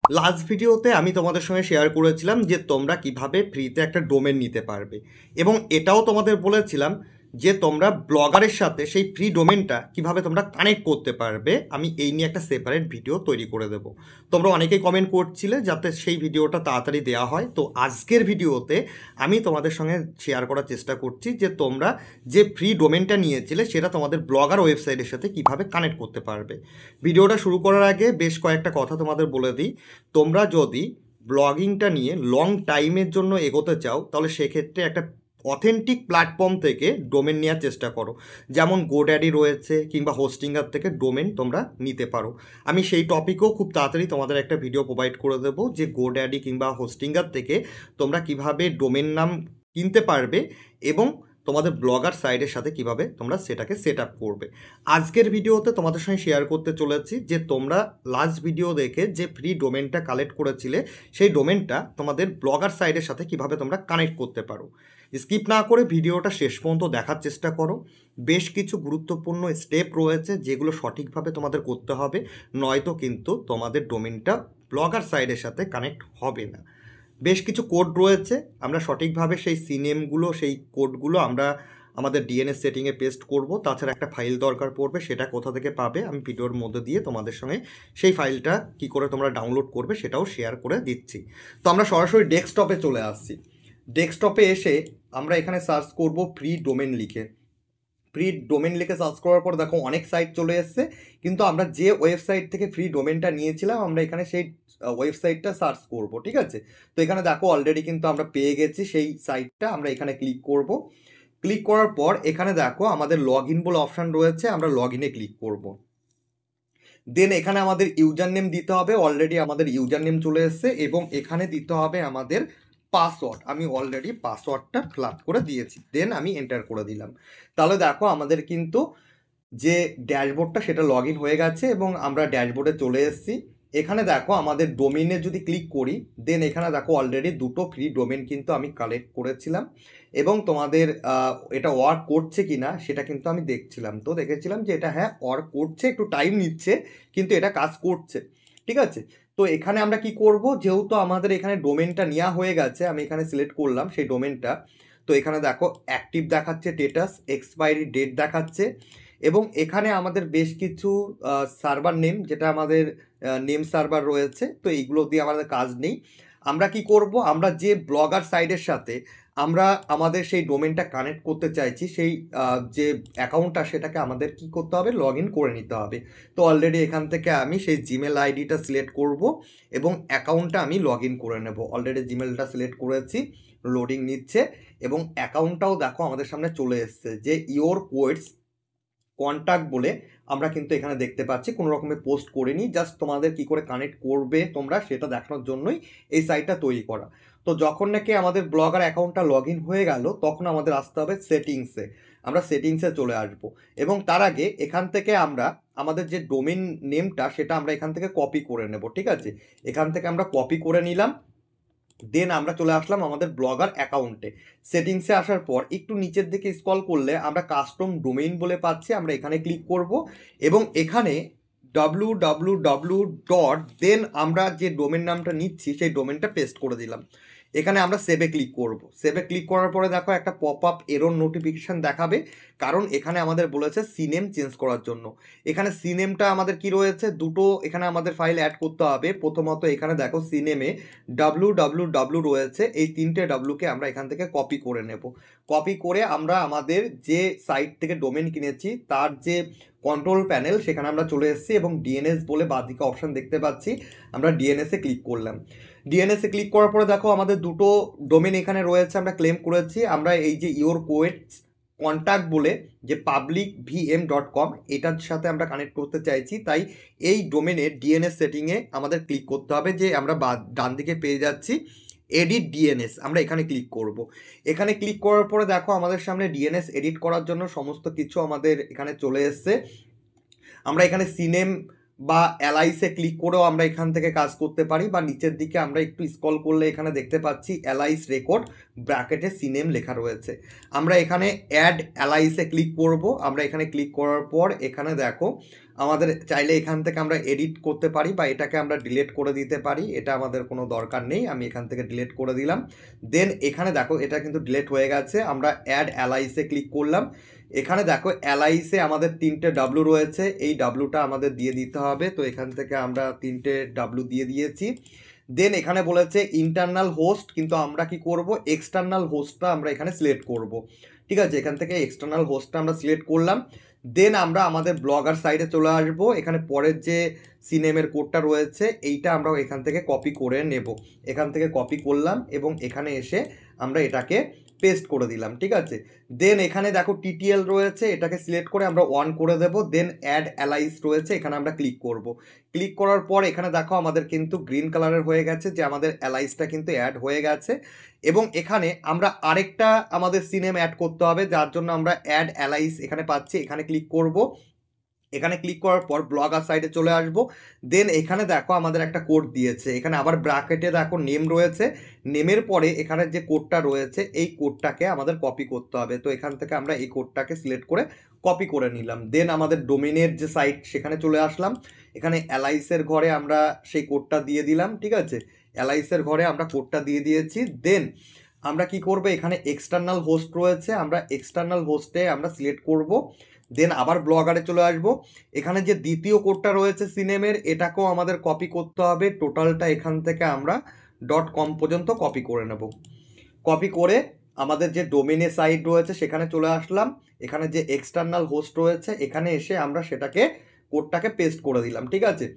Last ভিডিওতে আমি তোমাদের সঙ্গে শেয়ার করেছিলাম যে তোমরা কিভাবে ফ্রিতে একটা ডোমেন নিতে পারবে, এবং এটাও তোমাদের বলেছিলাম যে তোমরা ব্লগারের সাথে সেই ফ্রি ডোমেনটা কিভাবে তোমরা কানেক্ট করতে পারবে। আমি এই নিয়ে একটা সেপারেট ভিডিও তৈরি করে দেবো। তোমরা অনেকেই কমেন্ট করছিলে যাতে সেই ভিডিওটা তাড়াতাড়ি দেওয়া হয়। তো আজকের ভিডিওতে আমি তোমাদের সঙ্গে শেয়ার করার চেষ্টা করছি যে তোমরা যে ফ্রি ডোমেনটা নিয়েছিলে সেটা তোমাদের ব্লগার ওয়েবসাইটের সাথে কিভাবে কানেক্ট করতে পারবে। ভিডিওটা শুরু করার আগে বেশ কয়েকটা কথা তোমাদের বলে দিই। তোমরা যদি ব্লগিংটা নিয়ে লং টাইমের জন্য এগোতে চাও তাহলে সেক্ষেত্রে একটা অথেন্টিক প্ল্যাটফর্ম থেকে ডোমেন নেওয়ার চেষ্টা করো। যেমন গোড্যাডি রয়েছে কিংবা হোস্টিঙ্গার থেকে ডোমেন তোমরা নিতে পারো। আমি সেই টপিকেও খুব তাড়াতাড়ি তোমাদের একটা ভিডিও প্রোভাইড করে দেবো যে গোড্যাডি কিংবা হোস্টিঙ্গার থেকে তোমরা কিভাবে ডোমেন নাম কিনতে পারবে এবং তোমাদের ব্লগার সাইটের সাথে কিভাবে তোমরা সেটাকে সেট আপ করবে। আজকের ভিডিওতে তোমাদের সঙ্গে শেয়ার করতে চলেছি যে তোমরা লাস্ট ভিডিও দেখে যে ফ্রি ডোমেনটা কালেক্ট করেছিলে সেই ডোমেনটা তোমাদের ব্লগার সাইটের সাথে কিভাবে তোমরা কানেক্ট করতে পারো। স্কিপ না করে ভিডিওটা শেষ পর্যন্ত দেখার চেষ্টা করো। বেশ কিছু গুরুত্বপূর্ণ স্টেপ রয়েছে যেগুলো সঠিকভাবে তোমাদের করতে হবে, নয়তো কিন্তু তোমাদের ডোমেনটা ব্লগার সাইটের সাথে কানেক্ট হবে না। বেশ কিছু কোড রয়েছে, আমরা সঠিকভাবে সেই সিনেমগুলো সেই কোডগুলো আমরা আমাদের ডিএনএস সেটিংয়ে পেস্ট করব। তাছাড়া একটা ফাইল দরকার পড়বে, সেটা কোথা থেকে পাবে আমি ভিডিওর মধ্যে দিয়ে তোমাদের সঙ্গে সেই ফাইলটা কি করে তোমরা ডাউনলোড করবে সেটাও শেয়ার করে দিচ্ছি। তো আমরা সরাসরি ডেস্কটপে চলে আসছি। ডেস্কটপে এসে আমরা এখানে সার্চ করব ফ্রি ডোমেন লিখে। ফ্রি ডোমেন লিখে সার্চ করার পর দেখো অনেক সাইট চলে এসছে, কিন্তু আমরা যে ওয়েবসাইট থেকে ফ্রি ডোমেনটা নিয়েছিলাম আমরা এখানে সেই ওয়েবসাইটটা সার্চ করব। ঠিক আছে, তো এখানে দেখো অলরেডি কিন্তু আমরা পেয়ে গেছি সেই সাইটটা। আমরা এখানে ক্লিক করব। ক্লিক করার পর এখানে দেখো আমাদের লগ ইন বলে অপশান রয়েছে, আমরা লগ ইনে ক্লিক করব। দেন এখানে আমাদের ইউজার নেম দিতে হবে, অলরেডি আমাদের ইউজার নেম চলে এসছে, এবং এখানে দিতে হবে আমাদের পাসওয়ার্ড। আমি অলরেডি পাসওয়ার্ডটা ফিল আপ করে দিয়েছি, দেন আমি এন্টার করে দিলাম। তাহলে দেখো আমাদের কিন্তু যে ড্যাশবোর্ডটা সেটা লগ ইন হয়ে গেছে এবং আমরা ড্যাশবোর্ডে চলে এসেছি। এখানে দেখো আমাদের ডোমেনে যদি ক্লিক করি, দেন এখানে দেখো অলরেডি দুটো ফ্রি ডোমেন কিন্তু আমি কালেক্ট করেছিলাম, এবং তোমাদের এটা ওয়ার্ক করছে কি না সেটা কিন্তু আমি দেখছিলাম। তো দেখেছিলাম যে এটা হ্যাঁ ওয়ার্ক করছে, একটু টাইম নিচ্ছে কিন্তু এটা কাজ করছে। ঠিক আছে, তো এখানে আমরা কি করব, যেহেতু আমাদের এখানে ডোমেনটা নেওয়া হয়ে গেছে আমি এখানে সিলেক্ট করলাম সেই ডোমেনটা। তো এখানে দেখো অ্যাক্টিভ দেখাচ্ছে, স্টেটাস, এক্সপায়ারি ডেট দেখাচ্ছে, এবং এখানে আমাদের বেশ কিছু সার্ভার নেম, যেটা আমাদের নেম সার্ভার রয়েছে, তো এইগুলো দিয়ে আমাদের কাজ নেই। আমরা কি করব, আমরা যে ব্লগার সাইটের সাথে আমরা আমাদের সেই ডোমেনটা কানেক্ট করতে চাইছি সেই যে অ্যাকাউন্টটা সেটাকে আমাদের কি করতে হবে, লগ ইন করে নিতে হবে। তো অলরেডি এখান থেকে আমি সেই জিমেল আইডিটা সিলেক্ট করব এবং অ্যাকাউন্টটা আমি লগ ইন করে নেব। অলরেডি জিমেলটা সিলেক্ট করেছি, লোডিং নিচ্ছে, এবং অ্যাকাউন্টটাও দেখো আমাদের সামনে চলে এসছে যে ইওর কোয়েটস কন্ট্যাক্ট বলে আমরা কিন্তু এখানে দেখতে পাচ্ছি। কোনো রকমের পোস্ট করিনি, জাস্ট তোমাদের কি করে কানেক্ট করবে তোমরা সেটা দেখানোর জন্যই এই সাইটটা তৈরি করা। তো যখন নাকি আমাদের ব্লগার অ্যাকাউন্টটা লগ ইন হয়ে গেল তখন আমাদের আসতে হবে সেটিংসে। আমরা সেটিংসে চলে আসব, এবং তার আগে এখান থেকে আমরা আমাদের যে ডোমেন নেমটা সেটা আমরা এখান থেকে কপি করে নেব। ঠিক আছে, এখান থেকে আমরা কপি করে নিলাম, দেন আমরা চলে আসলাম আমাদের ব্লগার অ্যাকাউন্টে। সেটিংসে আসার পর একটু নিচের দিকে স্ক্রল করলে আমরা কাস্টম ডোমেইন বলে পাচ্ছি, আমরা এখানে ক্লিক করব, এবং এখানে www ডট দেন আমরা যে ডোমেন নামটা নিচ্ছি সেই ডোমেনটা পেস্ট করে দিলাম। এখানে আমরা সেভে ক্লিক করব। সেভে ক্লিক করার পরে দেখো একটা পপ আপ এরর নোটিফিকেশান দেখাবে, কারণ এখানে আমাদের বলেছে সিনেম চেঞ্জ করার জন্য। এখানে সিনেমটা আমাদের কি রয়েছে, দুটো এখানে আমাদের ফাইল অ্যাড করতে হবে। প্রথমত এখানে দেখো সিনেমে www রয়েছে, এই তিনটে ডাব্লুকে আমরা এখান থেকে কপি করে নেব। কপি করে আমরা আমাদের যে সাইট থেকে ডোমেন কিনেছি তার যে কন্ট্রোল প্যানেল সেখানে আমরা চলে এসেছি, এবং ডিএনএস বলে বাঁদিকে অপশান দেখতে পাচ্ছি, আমরা ডিএনএসে ক্লিক করলাম। ডিএনএসে ক্লিক করার পরে দেখো আমাদের দুটো ডোমেন এখানে রয়েছে, আমরা ক্লেম করেছি। আমরা এই যে ইওর কোয়েটস কন্ট্যাক্ট বলে যে publicvm.com এটার সাথে আমরা কানেক্ট করতে চাইছি, তাই এই ডোমেনের ডিএনএস সেটিংয়ে আমাদের ক্লিক করতে হবে। যে আমরা ডান দিকে পেয়ে যাচ্ছি এডিট ডিএনএস, আমরা এখানে ক্লিক করব। এখানে ক্লিক করার পরে দেখো আমাদের সামনে ডিএনএস এডিট করার জন্য সমস্ত কিছু আমাদের এখানে চলে এসছে। আমরা এখানে সিনেম বা অ্যালাইসে ক্লিক করেও আমরা এখান থেকে কাজ করতে পারি, বা নিচের দিকে আমরা একটু স্ক্রল করলে এখানে দেখতে পাচ্ছি অ্যালাইস রেকর্ড ব্র্যাকেটে সিনেম লেখা রয়েছে। আমরা এখানে অ্যাড অ্যালাইসে ক্লিক করব। আমরা এখানে ক্লিক করার পর এখানে দেখো আমাদের চাইলে এখান থেকে আমরা এডিট করতে পারি বা এটাকে আমরা ডিলিট করে দিতে পারি, এটা আমাদের কোনো দরকার নেই। আমি এখান থেকে ডিলিট করে দিলাম। দেন এখানে দেখো এটা কিন্তু ডিলিট হয়ে গেছে। আমরা অ্যাড অ্যালাইসে ক্লিক করলাম। এখানে দেখো অ্যালাইসে আমাদের 3টে ডাব্লু রয়েছে, এই ডাব্লুটা আমাদের দিয়ে দিতে হবে। তো এখান থেকে আমরা 3টে ডাব্লু দিয়ে দিয়েছি। দেন এখানে বলেছে ইন্টারনাল হোস্ট, কিন্তু আমরা কি করব, এক্সটার্নাল হোস্টটা আমরা এখানে সিলেক্ট করব। ঠিক আছে, এখান থেকে এক্সটার্নাল হোস্টটা আমরা সিলেক্ট করলাম। দেন আমরা আমাদের ব্লগার সাইডে চলে আসব। এখানে পরের যে সিনেমের কোডটা রয়েছে এইটা আমরা এখান থেকে কপি করে নেব। এখান থেকে কপি করলাম এবং এখানে এসে আমরা এটাকে পেস্ট করে দিলাম। ঠিক আছে, দেন এখানে দেখো টিটিএল রয়েছে, এটাকে সিলেক্ট করে আমরা 1 করে দেব। দেন অ্যাড অ্যালাইস রয়েছে, এখানে আমরা ক্লিক করব। ক্লিক করার পর এখানে দেখো আমাদের কিন্তু গ্রিন কালারের হয়ে গেছে, যে আমাদের অ্যালাইসটা কিন্তু অ্যাড হয়ে গেছে। এবং এখানে আমরা আরেকটা আমাদের সিনেম অ্যাড করতে হবে, যার জন্য আমরা অ্যাড অ্যালাইস এখানে পাচ্ছি, এখানে ক্লিক করব। এখানে ক্লিক করার পর ব্লগার সাইডে চলে আসবো। দেন এখানে দেখো আমাদের একটা কোড দিয়েছে, এখানে আবার ব্র্যাকেটে দেখো নেম রয়েছে। নেমের পরে এখানে যে কোডটা রয়েছে এই কোডটাকে আমাদের কপি করতে হবে। তো এখান থেকে আমরা এই কোডটাকে সিলেক্ট করে কপি করে নিলাম। দেন আমাদের ডোমেনের যে সাইট সেখানে চলে আসলাম। এখানে অ্যালাইসের ঘরে আমরা সেই কোডটা দিয়ে দিলাম। ঠিক আছে, অ্যালাইসের ঘরে আমরা কোডটা দিয়ে দিয়েছি। দেন আমরা কি করব, এখানে এক্সটার্নাল হোস্ট রয়েছে, আমরা এক্সটার্নাল হোস্টে আমরা সিলেক্ট করব। দেন আবার ব্লগারে চলে আসব। এখানে যে দ্বিতীয় কোডটা রয়েছে সিনেমের, এটাকেও আমাদের কপি করতে হবে। টোটালটা এখান থেকে আমরা .com পর্যন্ত কপি করে নেব। কপি করে আমাদের যে ডোমেনে সাইট রয়েছে সেখানে চলে আসলাম। এখানে যে এক্সটার্নাল হোস্ট রয়েছে এখানে এসে আমরা সেটাকে কোডটাকে পেস্ট করে দিলাম। ঠিক আছে,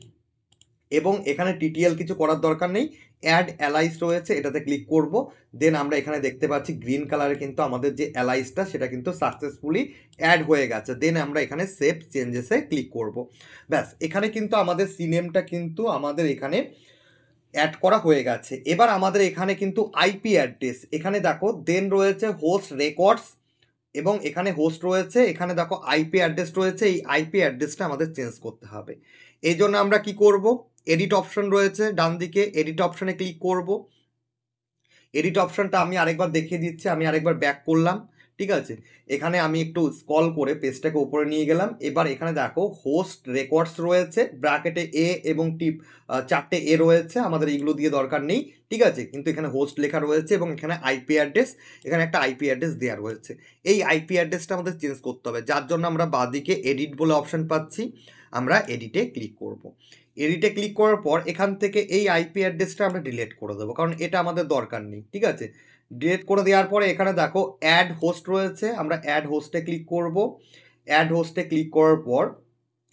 এবং এখানে টিটিএল কিছু করার দরকার নেই। অ্যাড অ্যালাইস রয়েছে, এটাতে ক্লিক করব। দেন আমরা এখানে দেখতে পাচ্ছি গ্রিন কালারে কিন্তু আমাদের যে অ্যালাইসটা সেটা কিন্তু সাকসেসফুলি অ্যাড হয়ে গেছে। দেন আমরা এখানে সেভ চেঞ্জেসে ক্লিক করব। ব্যাস, এখানে কিন্তু আমাদের সিনেমটা কিন্তু আমাদের এখানে অ্যাড করা হয়ে গেছে। এবার আমাদের এখানে কিন্তু আইপি অ্যাড্রেস, এখানে দেখো দেন রয়েছে হোস্ট রেকর্ডস এবং এখানে হোস্ট রয়েছে, এখানে দেখো আইপি অ্যাড্রেস রয়েছে। এই আইপি অ্যাড্রেসটা আমাদের চেঞ্জ করতে হবে। এই জন্য আমরা কি করব, এডিট অপশন রয়েছে ডান দিকে, এডিট অপশনে ক্লিক করব। এডিট অপশনটা আমি আরেকবার দেখিয়ে দিচ্ছি, আমি আরেকবার ব্যাক করলাম। ঠিক আছে, এখানে আমি একটু স্ক্রল করে পেজটাকে উপরে নিয়ে গেলাম। এবার এখানে দেখো হোস্ট রেকর্ডস রয়েছে, ব্র্যাকেটে এ এবং টিপ 4টে এ রয়েছে, আমাদের এগুলো দিয়ে দরকার নেই। ঠিক আছে, কিন্তু এখানে হোস্ট লেখা রয়েছে এবং এখানে আইপি অ্যাড্রেস, এখানে একটা আইপি অ্যাড্রেস দেওয়া রয়েছে। এই আইপি অ্যাড্রেসটা আমাদের চেঞ্জ করতে হবে, যার জন্য আমরা বাঁদিকে এডিট বলে অপশন পাচ্ছি, আমরা এডিটে ক্লিক করব। এডিটে ক্লিক করার পর এখান থেকে এই আইপি অ্যাড্রেসটা আমরা ডিলিট করে দেবো, কারণ এটা আমাদের দরকার নেই। ঠিক আছে, ডিলিট করে দেওয়ার পরে এখানে দেখো অ্যাড হোস্ট রয়েছে, আমরা অ্যাড হোস্টে ক্লিক করব। অ্যাড হোস্টে ক্লিক করার পর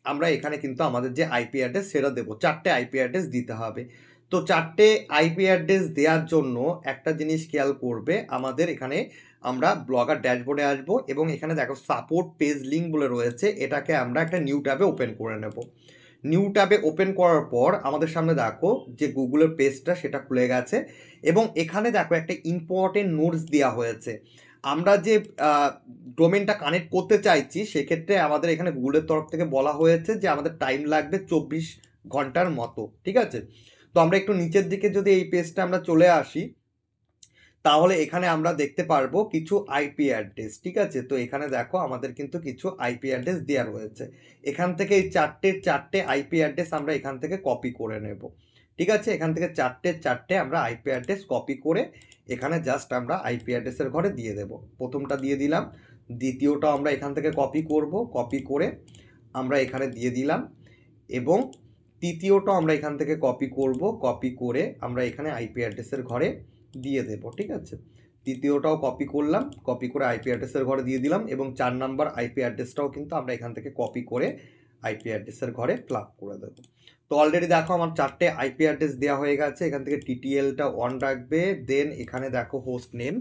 আমরা এখানে কিন্তু আমাদের যে আইপি অ্যাড্রেস সেটা দেবো, 4টে আইপি অ্যাড্রেস দিতে হবে। তো 4টে আইপি অ্যাড্রেস দেওয়ার জন্য একটা জিনিস খেয়াল করবে, আমাদের এখানে আমরা ব্লগার ড্যাশবোর্ডে আসবো এবং এখানে দেখো সাপোর্ট পেজ লিঙ্ক বলে রয়েছে, এটাকে আমরা একটা নিউ ট্যাবে ওপেন করে নেব। নিউ ট্যাবে ওপেন করার পর আমাদের সামনে দেখো যে গুগলের পেজটা সেটা খুলে গেছে এবং এখানে দেখো একটা ইম্পর্টেন্ট নোটস দেওয়া হয়েছে। আমরা যে ডোমেনটা কানেক্ট করতে চাইছি সেক্ষেত্রে আমাদের এখানে গুগলের তরফ থেকে বলা হয়েছে যে আমাদের টাইম লাগবে 24 ঘন্টার মতো। ঠিক আছে, তো আমরা একটু নিচের দিকে যদি এই পেজটা আমরা চলে আসি তাহলে এখানে আমরা দেখতে পারবো কিছু আইপি অ্যাড্রেস। ঠিক আছে, তো এখানে দেখো আমাদের কিন্তু কিছু আইপি অ্যাড্রেস দেওয়া রয়েছে। এখান থেকে এই চারটে আইপি অ্যাড্রেস আমরা এখান থেকে কপি করে নেব। ঠিক আছে, এখান থেকে চারটে আমরা আইপি অ্যাড্রেস কপি করে এখানে জাস্ট আমরা আইপি অ্যাড্রেসের ঘরে দিয়ে দেব। প্রথমটা দিয়ে দিলাম, দ্বিতীয়টা আমরা এখান থেকে কপি করব, কপি করে আমরা এখানে দিয়ে দিলাম এবং তৃতীয়টা আমরা এখান থেকে কপি করব, কপি করে আমরা এখানে আইপি অ্যাড্রেসের ঘরে দিয়ে দেব। ঠিক আছে, তৃতীয়টাও কপি করলাম, কপি করে আইপি অ্যাড্রেসের ঘরে দিয়ে দিলাম এবং 4 নাম্বার আইপি অ্যাড্রেসটাও কিন্তু আমরা এখান থেকে কপি করে আইপি অ্যাড্রেসের ঘরে প্লাগ করে দেবো। তো অলরেডি দেখো আমার 4টে আইপি অ্যাড্রেস দেওয়া হয়ে গেছে। এখান থেকে টিটিএলটা অন রাখবে। দেন এখানে দেখো হোস্ট নেম,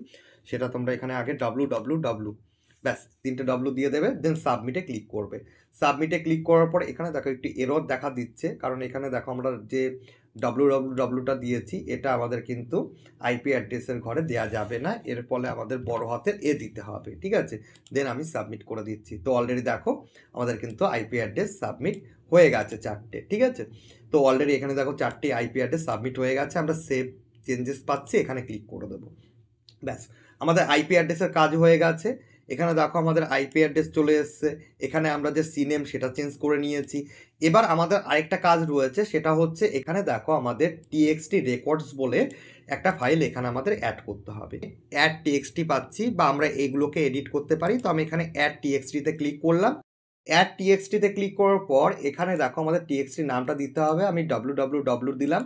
সেটা তোমরা এখানে আগে www, ব্যাস 3টে ডাব্লু দিয়ে দেবে। দেন সাবমিটে ক্লিক করবে। সাবমিটে ক্লিক করার পর এখানে দেখো একটি এরর দেখা দিচ্ছে, কারণ এখানে দেখো আমরা যে wwwটা দিয়েছি এটা আমাদের কিন্তু আইপি অ্যাড্রেসের ঘরে দেওয়া যাবে না, এর ফলে আমাদের বড় হাতের এ দিতে হবে। ঠিক আছে, দেন আমি সাবমিট করে দিচ্ছি। তো অলরেডি দেখো আমাদের কিন্তু আইপি অ্যাড্রেস সাবমিট হয়ে গেছে 4টে, ঠিক আছে। তো অলরেডি এখানে দেখো 4টি আইপি অ্যাড্রেস সাবমিট হয়ে গেছে, আমরা সেভ চেঞ্জেস পাচ্ছি, এখানে ক্লিক করে দেবো। ব্যাস, আমাদের আইপি অ্যাড্রেসের কাজ হয়ে গেছে। এখানে দেখো আমাদের আইপি অ্যাড্রেস চলে এসছে, এখানে আমরা যে সিনেম সেটা চেঞ্জ করে নিয়েছি। এবার আমাদের আরেকটা কাজ রয়েছে, সেটা হচ্ছে এখানে দেখো আমাদের টিএক্সটি রেকর্ডস বলে একটা ফাইল এখানে আমাদের অ্যাড করতে হবে। অ্যাড টিএক্সটি পাচ্ছি, বা আমরা এগুলোকে এডিট করতে পারি। তো আমি এখানে অ্যাড টিএক্সটিতে ক্লিক করলাম। অ্যাড টিএক্সটিতে ক্লিক করার পর এখানে দেখো আমাদের টিএক্সটি নামটা দিতে হবে, আমি www দিলাম।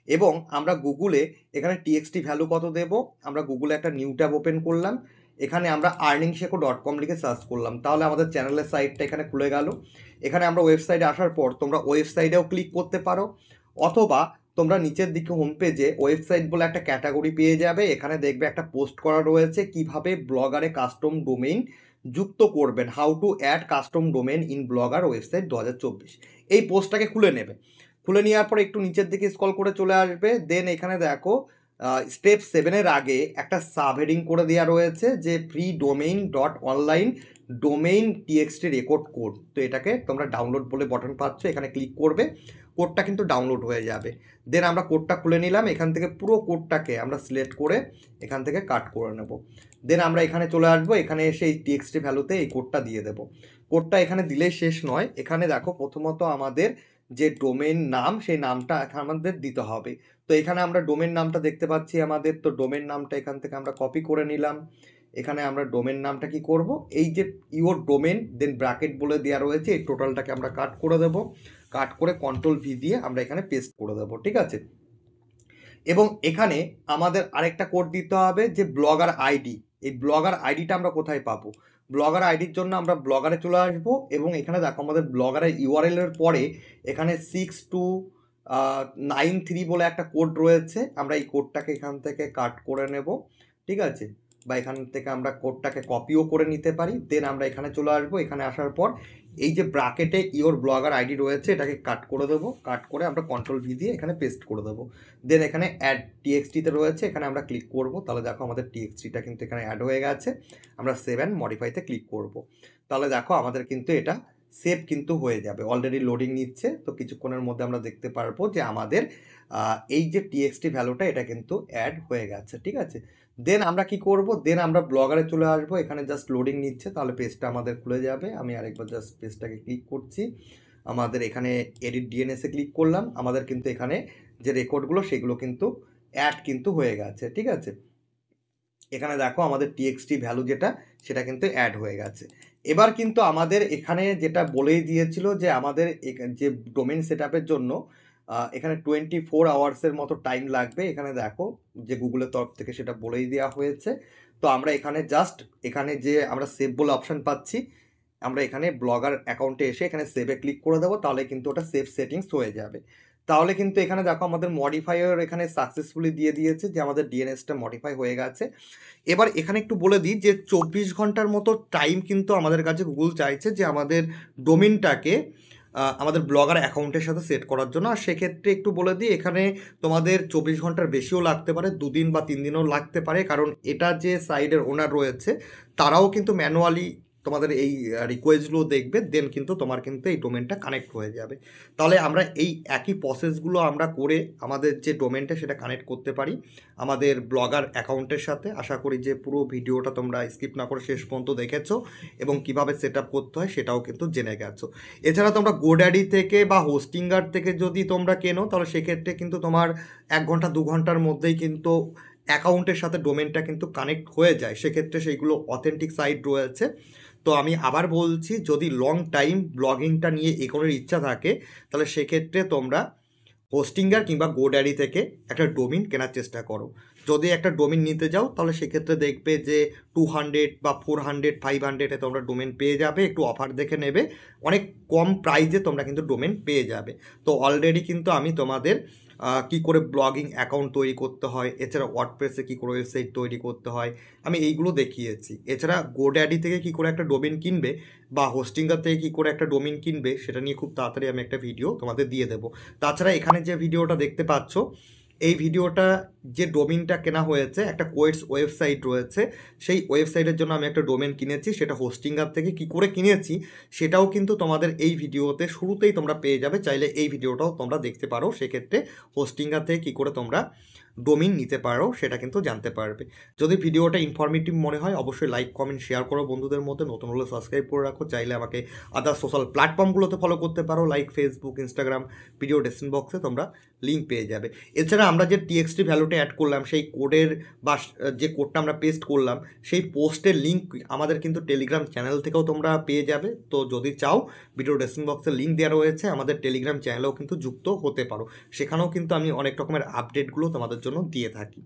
এবং আমরা গুগলে এখানে টিএক্সটি ভ্যালু কত দেব, আমরা গুগলে একটা নিউ ট্যাব ওপেন করলাম, এখানে আমরা earningseko.com লিখে সার্চ করলাম, তাহলে আমাদের চ্যানেলের সাইটটা এখানে খুলে গেল। এখানে আমরা ওয়েবসাইটে আসার পর তোমরা ওয়েবসাইটেও ক্লিক করতে পারো, অথবা তোমরা নিচের দিকে হোম পেজে ওয়েবসাইট বলে একটা ক্যাটাগরি পেয়ে যাবে, এখানে দেখবে একটা পোস্ট করা রয়েছে কিভাবে ব্লগারে কাস্টম ডোমেইন যুক্ত করবেন, how to add custom domain in Blogger website 2024। এই পোস্টটাকে খুলে নেবে, খুলে নেওয়ার পর একটু নিচের দিকে স্ক্রল করে চলে আসবে। দেন এখানে দেখো স্টেপ 7-এর আগে একটা সাবহেডিং করে দেওয়া রয়েছে যে free domain dot online domain TXT record code. তো এটাকে তোমরা ডাউনলোড বলে বটন পাচ্ছ, এখানে ক্লিক করবে, কোডটা কিন্তু ডাউনলোড হয়ে যাবে। দেন আমরা কোডটা খুলে নিলাম, এখান থেকে পুরো কোডটাকে আমরা সিলেক্ট করে এখান থেকে কাট করে নেব। দেন আমরা এখানে চলে আসবো, এখানে এসে এই টিএক্সটি ভ্যালুতে এই কোডটা দিয়ে দেবো। কোডটা এখানে দিলেই শেষ নয়, এখানে দেখো প্রথমত আমাদের যে ডোমেন নাম সেই নামটা আমাদের দিতে হবে। তো এখানে আমরা ডোমেন নামটা দেখতে পাচ্ছি আমাদের, তো ডোমেন নামটা এখান থেকে আমরা কপি করে নিলাম। এখানে আমরা ডোমেন নামটা কি করব, এই যে ইওর ডোমেন দেন ব্র্যাকেট বলে দেওয়া রয়েছে, এই টোটালটাকে আমরা কাট করে দেব, কাট করে Ctrl+V দিয়ে আমরা এখানে পেস্ট করে দেবো, ঠিক আছে। এবং এখানে আমাদের আরেকটা কোড দিতে হবে যে ব্লগার আইডি। এই ব্লগার আইডিটা আমরা কোথায় পাবো, ব্লগার আইডির জন্য আমরা ব্লগারে চলে আসবো, এবং এখানে দেখো আমাদের ব্লগারের ইউআরএলের পরে এখানে 6293 বলে একটা কোড রয়েছে, আমরা এই কোডটাকে এখান থেকে কাট করে নেব, ঠিক আছে, বা এখান থেকে আমরা কোডটাকে কপিও করে নিতে পারি। দেন আমরা এখানে চলে আসবো, এখানে আসার পর এই যে ব্র্যাকেটে ইওর ব্লগার আইডি রয়েছে এটাকে কাট করে দেবো, কাট করে আমরা Ctrl+V দিয়ে এখানে পেস্ট করে দেবো। দেন এখানে অ্যাড টিএক্সটিতে রয়েছে, এখানে আমরা ক্লিক করব, তাহলে দেখো আমাদের টিএক্সটিটা কিন্তু এখানে অ্যাড হয়ে গেছে। আমরা সেভ অ্যান্ড মডিফাইতে ক্লিক করব, তাহলে দেখো আমাদের কিন্তু এটা সেভ কিন্তু হয়ে যাবে। অলরেডি লোডিং নিচ্ছে, তো কিছুক্ষণের মধ্যে আমরা দেখতে পারবো যে আমাদের এই যে টিএক্সটি ভ্যালুটা এটা কিন্তু অ্যাড হয়ে গেছে, ঠিক আছে। দেন আমরা কি করব, দেন আমরা ব্লগারে চলে আসবো, এখানে জাস্ট লোডিং নিচ্ছে, তাহলে পেজটা আমাদের খুলে যাবে। আমি আরেকবার জাস্ট পেজটাকে ক্লিক করছি, আমাদের এখানে এডিট ডিএনএসে ক্লিক করলাম, আমাদের কিন্তু এখানে যে রেকর্ডগুলো সেগুলো কিন্তু অ্যাড কিন্তু হয়ে গেছে, ঠিক আছে। এখানে দেখো আমাদের টিএক্সটি ভ্যালু যেটা সেটা কিন্তু অ্যাড হয়ে গেছে। এবার কিন্তু আমাদের এখানে যেটা বলেই দিয়েছিল যে আমাদের যে ডোমেন সেট আপের জন্য এখানে 24 আওয়ার্সের মতো টাইম লাগবে, এখানে দেখো যে গুগলের তরফ থেকে সেটা বলেই দেওয়া হয়েছে। তো আমরা এখানে জাস্ট এখানে যে আমরা সেভ বলে অপশান পাচ্ছি, আমরা এখানে ব্লগার অ্যাকাউন্টে এসে এখানে সেভে ক্লিক করে দেবো, তাহলে কিন্তু ওটা সেভ সেটিংস হয়ে যাবে। তাহলে কিন্তু এখানে দেখো আমাদের মডিফায়ার এখানে সাকসেসফুলি দিয়ে দিয়েছে যে আমাদের ডিএনএসটা মডিফাই হয়ে গেছে। এবার এখানে একটু বলে দিই যে 24 ঘন্টার মতো টাইম কিন্তু আমাদের কাছে গুগল চাইছে যে আমাদের ডোমেনটাকে আমাদের ব্লগার অ্যাকাউন্টের সাথে সেট করার জন্য। আর সেক্ষেত্রে একটু বলে দিই, এখানে তোমাদের 24 ঘন্টার বেশিও লাগতে পারে, 2 দিন বা 3 দিনও লাগতে পারে, কারণ এটা যে সাইডের ওনার রয়েছে তারাও কিন্তু ম্যানুয়ালি তোমাদের এই রিকোয়েস্টগুলো দেখবে, দেন কিন্তু তোমার কিন্তু এই ডোমেনটা কানেক্ট হয়ে যাবে। তাহলে আমরা এই একই প্রসেসগুলো আমরা করে আমাদের যে ডোমেনটা সেটা কানেক্ট করতে পারি আমাদের ব্লগার অ্যাকাউন্টের সাথে। আশা করি যে পুরো ভিডিওটা তোমরা স্কিপ না করে শেষ পর্যন্ত দেখেছো, এবং কিভাবে সেট আপ করতে হয় সেটাও কিন্তু জেনে গেছো। এছাড়া তোমরা গোড্যাডি থেকে বা হোস্টিঙ্গার থেকে যদি তোমরা কেনো, তাহলে সেক্ষেত্রে কিন্তু তোমার 1 ঘন্টা 2 ঘন্টার মধ্যেই কিন্তু অ্যাকাউন্টের সাথে ডোমেনটা কিন্তু কানেক্ট হয়ে যায়, সেক্ষেত্রে সেইগুলো অথেন্টিক সাইট রয়েছে। তো আমি আবার বলছি, যদি লং টাইম ব্লগিংটা নিয়ে এগোনোর ইচ্ছা থাকে তাহলে সেক্ষেত্রে তোমরা হোস্টিঙ্গার কিংবা গোড্যাডি থেকে একটা ডোমিন কেনার চেষ্টা করো। যদি একটা ডোমিন নিতে যাও তাহলে সেক্ষেত্রে দেখবে যে 200 বা 400 500-এ তোমরা ডোমেন পেয়ে যাবে, একটু অফার দেখে নেবে, অনেক কম প্রাইসে তোমরা কিন্তু ডোমেন পেয়ে যাবে। তো অলরেডি কিন্তু আমি তোমাদের কি করে ব্লগিং অ্যাকাউন্ট তৈরি করতে হয়, এছাড়া ওয়ার্ডপ্রেসে কী করে ওয়েবসাইট তৈরি করতে হয় আমি এইগুলো দেখিয়েছি। এছাড়া গোড্যাডি থেকে কী করে একটা ডোমেন কিনবে বা হোস্টিঙ্গার থেকে কী করে একটা ডোমেন কিনবে সেটা নিয়ে খুব তাড়াতাড়ি আমি একটা ভিডিও তোমাদের দিয়ে দেবো। তাছাড়া এখানে যে ভিডিওটা দেখতে পাচ্ছ এই ভিডিওটা যে ডোমেনটা কেনা হয়েছে, একটা কোয়েটস ওয়েবসাইট রয়েছে, সেই ওয়েবসাইটের জন্য আমি একটা ডোমেন কিনেছি। সেটা হোস্টিঙ্গার থেকে কি করে কিনেছি সেটাও কিন্তু তোমাদের এই ভিডিওতে শুরুতেই তোমরা পেয়ে যাবে। চাইলে এই ভিডিওটাও তোমরা দেখতে পারো, সেক্ষেত্রে হোস্টিঙ্গার থেকে কী করে তোমরা ডোমেন নিতে পারো সেটা কিন্তু জানতে পারবে। যদি ভিডিওটা ইনফরমেটিভ মনে হয় অবশ্যই লাইক কমেন্ট শেয়ার করো বন্ধুদের মধ্যে, নতুন হলে সাবস্ক্রাইব করে রাখো। চাইলে আমাকে আদার সোশ্যাল প্ল্যাটফর্মগুলোতে ফলো করতে পারো, like Facebook, Instagram. Video description বক্সে তোমরা লিঙ্ক পেয়ে যাবে। এছাড়া আমরা যে টিএক্সটি ভ্যালুটা অ্যাড করলাম, সেই কোডের বা যে কোডটা আমরা পেস্ট করলাম সেই পোস্টের লিঙ্ক আমাদের কিন্তু টেলিগ্রাম চ্যানেল থেকেও তোমরা পেয়ে যাবে। তো যদি চাও ভিডিও ডেসক্রিপশন বক্সে লিঙ্ক দেওয়া রয়েছে, আমাদের টেলিগ্রাম চ্যানেলেও কিন্তু যুক্ত হতে পারো। সেখানেও কিন্তু আমি অনেক রকমের আপডেটগুলো তোমাদের জন্য দিয়ে থাকি।